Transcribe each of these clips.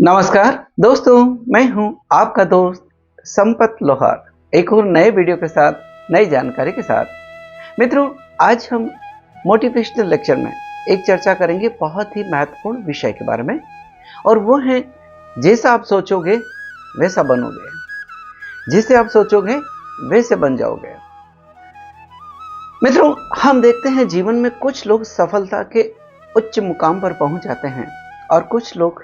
नमस्कार दोस्तों, मैं हूं आपका दोस्त संपत लोहार एक और नए वीडियो के साथ नई जानकारी के साथ। मित्रों, आज हम मोटिवेशनल लेक्चर में एक चर्चा करेंगे बहुत ही महत्वपूर्ण विषय के बारे में, और वो है जैसा आप सोचोगे वैसा बनोगे, जैसे आप सोचोगे वैसे बन जाओगे। मित्रों, हम देखते हैं जीवन में कुछ लोग सफलता के उच्च मुकाम पर पहुंच जाते हैं और कुछ लोग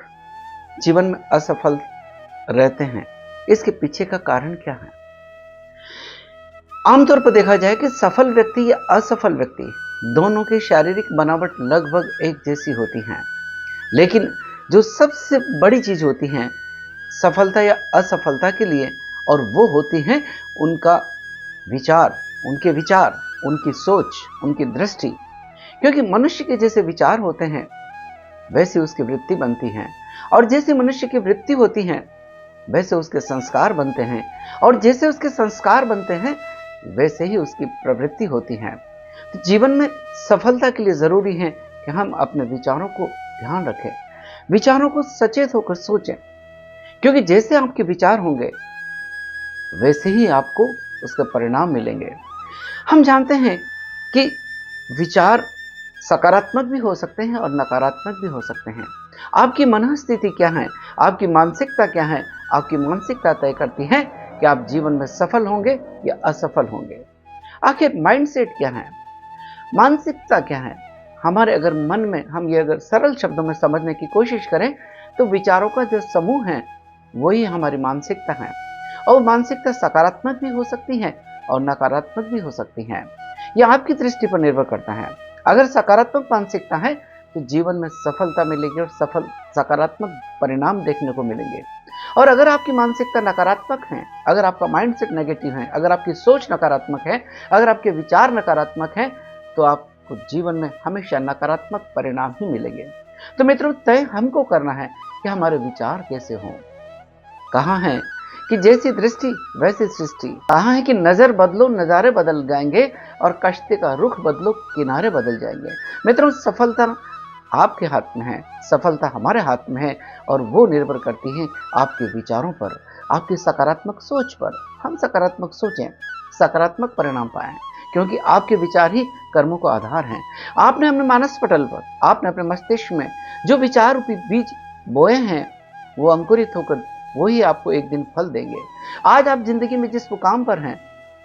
जीवन में असफल रहते हैं। इसके पीछे का कारण क्या है? आमतौर पर देखा जाए कि सफल व्यक्ति या असफल व्यक्ति दोनों की शारीरिक बनावट लगभग एक जैसी होती है, लेकिन जो सबसे बड़ी चीज होती है सफलता या असफलता के लिए, और वो होती है उनका विचार, उनके विचार, उनकी सोच, उनकी दृष्टि। क्योंकि मनुष्य के जैसे विचार होते हैं वैसे उसकी वृत्ति बनती है, और जैसे मनुष्य की वृत्ति होती है वैसे उसके संस्कार बनते हैं, और जैसे उसके संस्कार बनते हैं वैसे ही उसकी प्रवृत्ति होती है। तो जीवन में सफलता के लिए जरूरी है कि हम अपने विचारों को ध्यान रखें, विचारों को सचेत होकर सोचें, क्योंकि जैसे आपके विचार होंगे वैसे ही आपको उसके परिणाम मिलेंगे। हम जानते हैं कि विचार सकारात्मक भी हो सकते हैं और नकारात्मक भी हो सकते हैं। आपकी मनस्थिति क्या है, आपकी मानसिकता क्या है, आपकी मानसिकता तय करती है कि आप जीवन में सफल होंगे या असफल होंगे। आखिर माइंडसेट क्या है, मानसिकता क्या है? हमारे अगर मन में हम ये अगर सरल शब्दों में समझने की कोशिश करें तो विचारों का जो समूह है वही हमारी मानसिकता है, और मानसिकता सकारात्मक भी हो सकती है और नकारात्मक भी हो सकती है। यह आपकी दृष्टि पर निर्भर करता है। अगर सकारात्मक मानसिकता है तो जीवन में सफलता मिलेगी और सकारात्मक परिणाम देखने को मिलेंगे। और अगर आपकी मानसिकता नकारात्मक है, अगर आपका माइंडसेट नेगेटिव है, अगर आपकी सोच नकारात्मक है, अगर आपके विचार नकारात्मक है, तो आपको जीवन में हमेशा नकारात्मक परिणाम ही मिलेंगे। तो मित्रों, तय हमको करना है कि हमारे विचार कैसे हों। कहाँ है कि जैसी दृष्टि वैसी सृष्टि, कहाँ है कि नजर बदलो नजारे बदल जाएंगे, और कश्ती का रुख बदलो किनारे बदल जाएंगे। मित्रों, सफलता आपके हाथ में है, सफलता हमारे हाथ में है, और वो निर्भर करती है आपके विचारों पर, आपकी सकारात्मक सोच पर। हम सकारात्मक सोचें, सकारात्मक परिणाम पाएं, क्योंकि आपके विचार ही कर्मों का आधार हैं। आपने अपने मानस पटल पर, आपने अपने मस्तिष्क में जो विचार रूपी बीज बोए हैं वो अंकुरित होकर वही आपको एक दिन फल देंगे। आज आप जिंदगी में जिस मुकाम पर हैं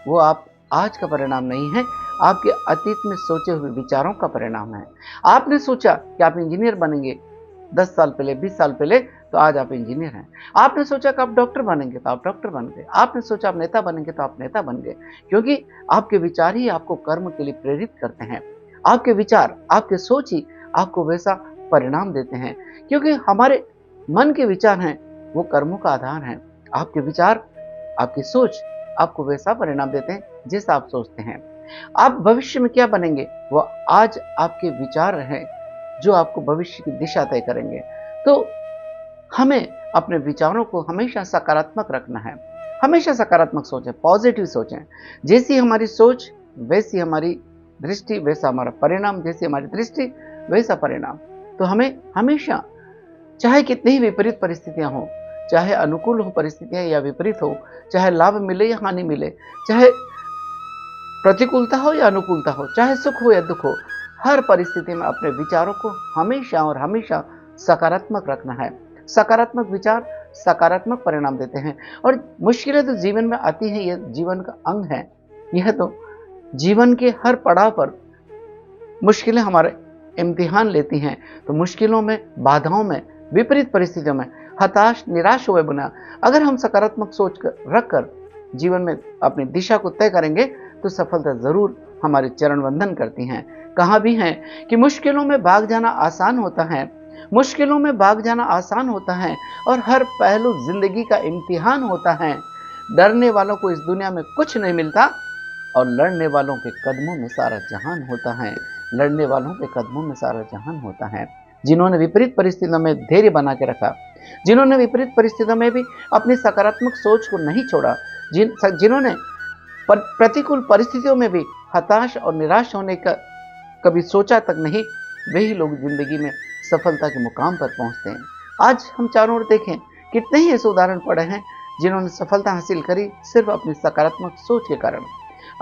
वो आप आज का परिणाम नहीं है, आपके अतीत में सोचे हुए विचारों का परिणाम है। आपने सोचा कि आप इंजीनियर बनेंगे 10 साल पहले, 20 साल पहले, तो आज आप इंजीनियर हैं। आपने सोचा कि आप डॉक्टर बनेंगे तो आप डॉक्टर बन गए। आपने सोचा आप नेता बनेंगे तो आप नेता बन गए, क्योंकि आपके विचार ही आपको कर्म के लिए प्रेरित करते हैं। आपके विचार, आपके सोच ही आपको वैसा परिणाम देते हैं, क्योंकि हमारे मन के विचार हैं वो कर्मों का आधार है। आपके विचार, आपकी सोच आपको वैसा परिणाम देते हैं जैसा आप सोचते हैं। आप भविष्य में क्या बनेंगे वो आज आपके विचार हैं जो आपको भविष्य की दिशा तय करेंगे। तो हमें अपने विचारों को हमेशा सकारात्मक रखना है, हमेशा सकारात्मक सोचें, पॉजिटिव सोचें। जैसी हमारी सोच वैसी हमारी दृष्टि, वैसा हमारा परिणाम, जैसी हमारी दृष्टि वैसा परिणाम। तो हमें हमेशा, चाहे कितनी ही विपरीत परिस्थितियां हो, चाहे अनुकूल हो परिस्थितियां या विपरीत हो, चाहे लाभ मिले या हानि मिले, चाहे प्रतिकूलता हो या अनुकूलता हो, चाहे सुख हो या दुख हो, हर परिस्थिति में अपने विचारों को हमेशा और हमेशा सकारात्मक रखना है। सकारात्मक विचार सकारात्मक परिणाम देते हैं। और मुश्किलें तो जीवन में आती हैं, यह जीवन का अंग है। यह तो जीवन के हर पड़ाव पर मुश्किलें हमारे इम्तिहान लेती हैं। तो मुश्किलों में, बाधाओं में, विपरीत परिस्थितियों में हताश निराश हुए बिना अगर हम सकारात्मक सोच रखकर जीवन में अपनी दिशा को तय करेंगे तो सफलता जरूर हमारे चरण वंदन करती हैं। कहा भी है कि मुश्किलों में भाग जाना आसान होता है, मुश्किलों में भाग जाना आसान होता है, और हर पहलू जिंदगी का इम्तिहान होता है। डरने वालों को इस दुनिया में कुछ नहीं मिलता, और लड़ने वालों के कदमों में सारा जहान होता है। लड़ने वालों के कदमों में सारा जहान होता है। जिन्होंने विपरीत परिस्थितियों में धैर्य बना के रखा, जिन्होंने विपरीत परिस्थितियों में भी अपनी सकारात्मक सोच को नहीं छोड़ा, जिन्होंने प्रतिकूल परिस्थितियों में भी हताश और निराश होने का कभी सोचा तक नहीं, वही लोग जिंदगी में सफलता के मुकाम पर पहुंचते हैं। आज हम चारों ओर देखें, कितने ही ऐसे उदाहरण पड़े हैं जिन्होंने सफलता हासिल करी सिर्फ अपनी सकारात्मक सोच के कारण।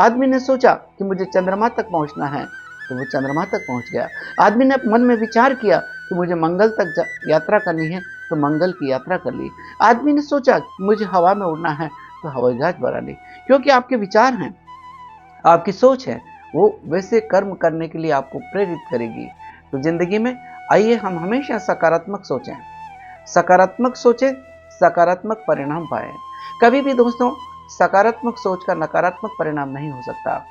आदमी ने सोचा कि मुझे चंद्रमा तक पहुंचना है, तो वो चंद्रमा तक पहुंच गया। आदमी ने मन में विचार किया कि मुझे मंगल तक यात्रा करनी है, तो मंगल की यात्रा कर ली। आदमी ने सोचा कि मुझे हवा में उड़ना है, तो हवाई जहाज बना ली। क्योंकि आपके विचार हैं, आपकी सोच है, वो वैसे कर्म करने के लिए आपको प्रेरित करेगी। तो जिंदगी में आइए हम हमेशा सकारात्मक सोचें, सकारात्मक सोचें, सकारात्मक परिणाम पाएं। कभी भी दोस्तों सकारात्मक सोच का नकारात्मक परिणाम नहीं हो सकता।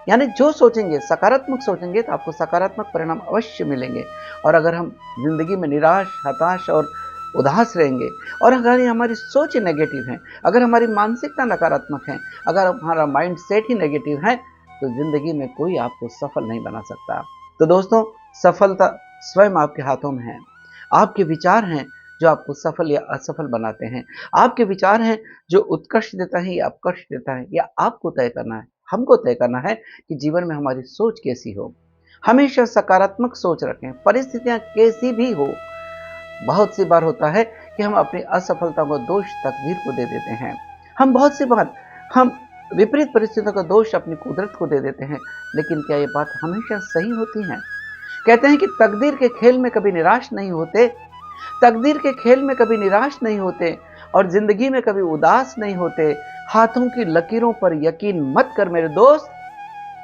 यानी जो सोचेंगे, सकारात्मक सोचेंगे, तो आपको सकारात्मक परिणाम अवश्य मिलेंगे। और अगर हम जिंदगी में निराश, हताश और उदास रहेंगे, और अगर हमारी सोच नेगेटिव है, अगर हमारी मानसिकता नकारात्मक है, अगर हमारा माइंड सेट ही नेगेटिव है, तो जिंदगी में कोई आपको सफल नहीं बना सकता। तो दोस्तों सफलता स्वयं आपके हाथों में है। आपके विचार हैं जो आपको सफल या असफल बनाते हैं। आपके विचार हैं जो उत्कर्ष देता है या अपकर्ष देता है, या आपको तय करना है, हमको तय करना है कि जीवन में हमारी सोच कैसी हो। हमेशा सकारात्मक सोच रखें, परिस्थितियां कैसी भी हो। बहुत सी बार होता है कि हम अपनी असफलता को दोष तकदीर को दे देते हैं। हम बहुत सी बार हम विपरीत परिस्थितियों का दोष अपनी कुदरत को दे देते हैं। लेकिन क्या ये बात हमेशा सही होती है? कहते हैं कि तकदीर के खेल में कभी निराश नहीं होते, तकदीर के खेल में कभी निराश नहीं होते, और जिंदगी में कभी उदास नहीं होते। हाथों की लकीरों पर यकीन मत कर मेरे दोस्त,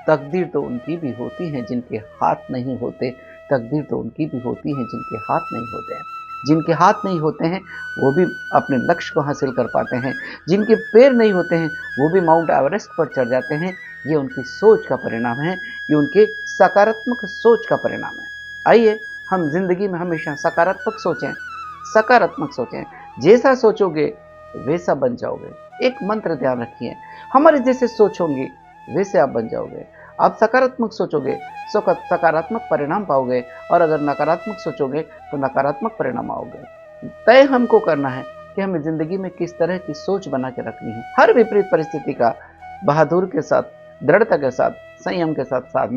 तकदीर तो उनकी भी होती है जिनके हाथ नहीं होते। तकदीर तो उनकी भी होती है जिनके हाथ नहीं होते हैं। जिनके हाथ नहीं होते हैं वो भी अपने लक्ष्य को हासिल कर पाते हैं। जिनके पैर नहीं होते हैं वो भी माउंट एवरेस्ट पर चढ़ जाते हैं। ये उनकी सोच का परिणाम है, ये उनके सकारात्मक सोच का परिणाम है। आइए हम जिंदगी में हमेशा सकारात्मक सोचें, सकारात्मक सोचें। जैसा सोचोगे वैसा बन जाओगे। एक मंत्र ध्यान रखिए, हमारे जैसे सोचोगे वैसे आप बन जाओगे। आप सकारात्मक सोचोगे सकारात्मक परिणाम पाओगे, और अगर नकारात्मक सोचोगे तो नकारात्मक परिणाम आओगे। तय हमको करना है कि हमें जिंदगी में किस तरह की सोच बना के रखनी है। हर विपरीत परिस्थिति का बहादुर के साथ, दृढ़ता के साथ, संयम के साथ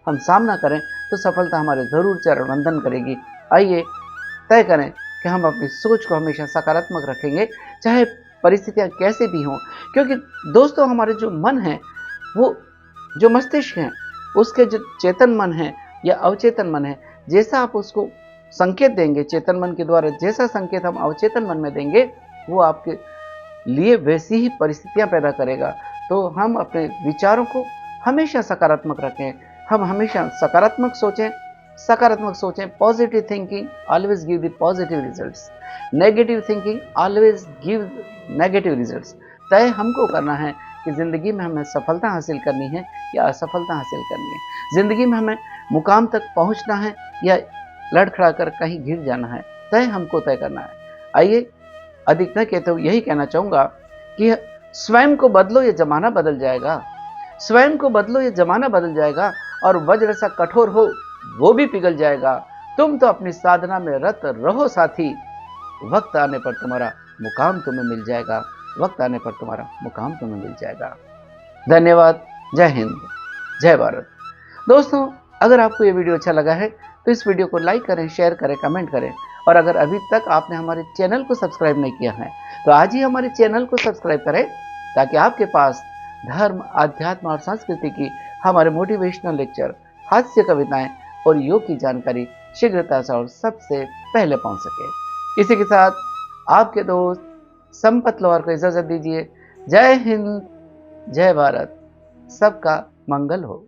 हम सामना करें तो सफलता हमारे जरूर चरणवंदन करेगी। आइए तय करें कि हम अपनी सोच को हमेशा सकारात्मक रखेंगे, चाहे परिस्थितियां कैसे भी हों। क्योंकि दोस्तों हमारे जो मन है, वो जो मस्तिष्क है, उसके जो चेतन मन है या अवचेतन मन है, जैसा आप उसको संकेत देंगे चेतन मन के द्वारा, जैसा संकेत हम अवचेतन मन में देंगे, वो आपके लिए वैसी ही परिस्थितियां पैदा करेगा। तो हम अपने विचारों को हमेशा सकारात्मक रखें, हम हमेशा सकारात्मक सोचें, सकारात्मक सोचें। Positive thinking always give the positive results, negative thinking always give negative results. तय हमको करना है कि ज़िंदगी में हमें सफलता हासिल करनी है या असफलता हासिल करनी है। ज़िंदगी में हमें मुकाम तक पहुंचना है या लड़खड़ा कर कहीं गिर जाना है, तय हमको तय करना है। आइए अधिक न कहते हुए यही कहना चाहूँगा कि स्वयं को बदलो, ये ज़माना बदल जाएगा। स्वयं को बदलो, ये ज़माना बदल जाएगा, और वज्र सा कठोर हो वो भी पिघल जाएगा। तुम तो अपनी साधना में रत रहो साथी, वक्त आने पर तुम्हारा मुकाम तुम्हें मिल जाएगा, वक्त आने पर तुम्हारा मुकाम तुम्हें मिल जाएगा। धन्यवाद। जय हिंद, जय भारत। दोस्तों अगर आपको ये वीडियो अच्छा लगा है तो इस वीडियो को लाइक करें, शेयर करें, कमेंट करें, और अगर अभी तक आपने हमारे चैनल को सब्सक्राइब नहीं किया है तो आज ही हमारे चैनल को सब्सक्राइब करें, ताकि आपके पास धर्म, अध्यात्म और संस्कृति की हमारे मोटिवेशनल लेक्चर, हास्य कविताएं और योग की जानकारी शीघ्रता से और सबसे पहले पहुंच सके। इसी के साथ आपके दोस्त संपत लोहार को इजाजत दीजिए। जय हिंद, जय भारत, सबका मंगल हो।